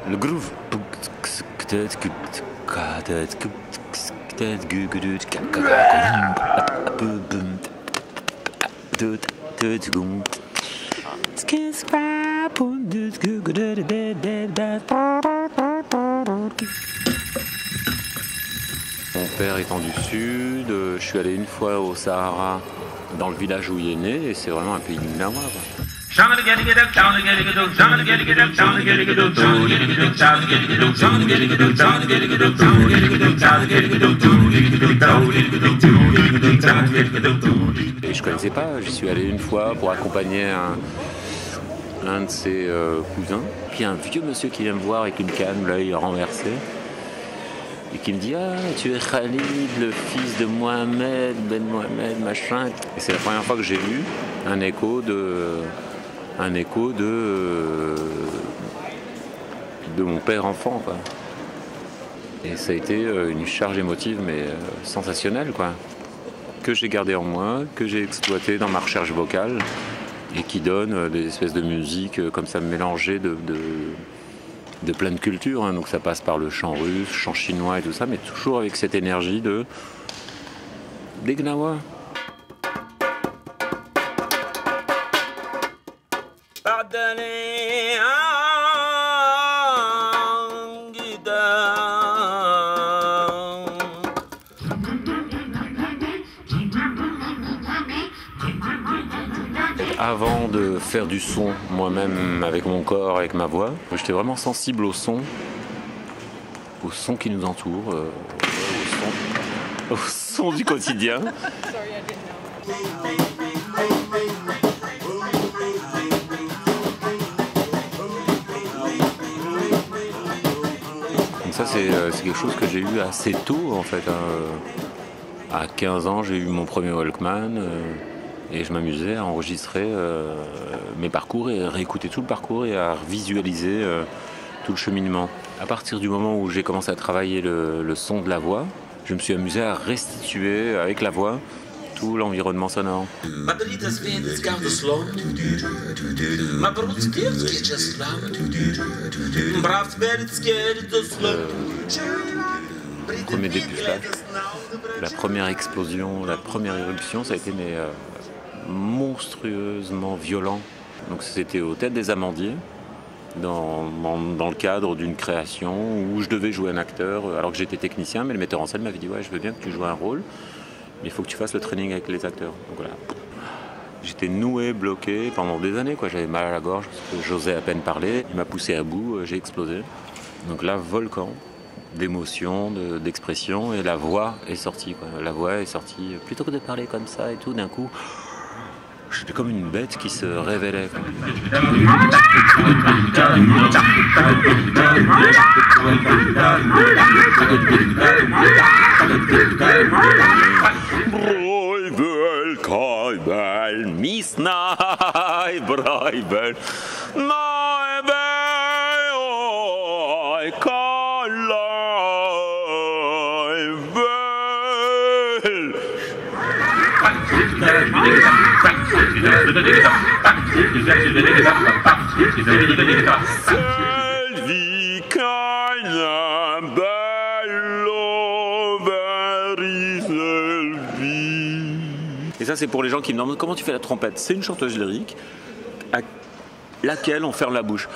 Le groove. Mon père étant du sud, je suis allé une fois au Sahara, dans le village où il est né, et c'est vraiment un pays de Nawa. Et je connaissais pas, j'y suis allé une fois pour accompagner un de ses cousins. Puis il y a un vieux monsieur qui vient me voir avec une canne, l'œil renversé, et qui me dit « Ah, tu es Khalid, le fils de Mohamed, Ben Mohamed, machin ». Et c'est la première fois que j'ai lu un écho de mon père enfant, quoi. Et ça a été une charge émotive, mais sensationnelle, quoi. Que j'ai gardé en moi, que j'ai exploité dans ma recherche vocale, et qui donne des espèces de musique comme ça mélangées de plein de cultures, hein. Donc ça passe par le chant russe, chant chinois et tout ça, mais toujours avec cette énergie des Gnawa. Avant de faire du son moi-même avec mon corps, avec ma voix, j'étais vraiment sensible au son qui nous entoure, au son du quotidien. Donc ça c'est quelque chose que j'ai eu assez tôt en fait. À 15 ans j'ai eu mon premier Walkman. Et je m'amusais à enregistrer mes parcours et à réécouter tout le parcours et à visualiser tout le cheminement. À partir du moment où j'ai commencé à travailler le son de la voix, je me suis amusé à restituer avec la voix tout l'environnement sonore. Le premier dépucelage, la première explosion, la première éruption, ça a été monstrueusement violent. Donc c'était au Théâtre des Amandiers, dans le cadre d'une création où je devais jouer un acteur, alors que j'étais technicien, mais le metteur en scène m'avait dit « Ouais, je veux bien que tu joues un rôle, mais il faut que tu fasses le training avec les acteurs. » Donc voilà. J'étais noué, bloqué pendant des années, quoi. J'avais mal à la gorge, parce que j'osais à peine parler. Il m'a poussé à bout, j'ai explosé. Donc là, volcan d'émotion, d'expression, et la voix est sortie, quoi. La voix est sortie, plutôt que de parler comme ça et tout, d'un coup, j'étais comme une bête qui se révélait, quoi. Et ça, c'est pour les gens qui me demandent comment tu fais la trompette. C'est une chanteuse lyrique à laquelle on ferme la bouche.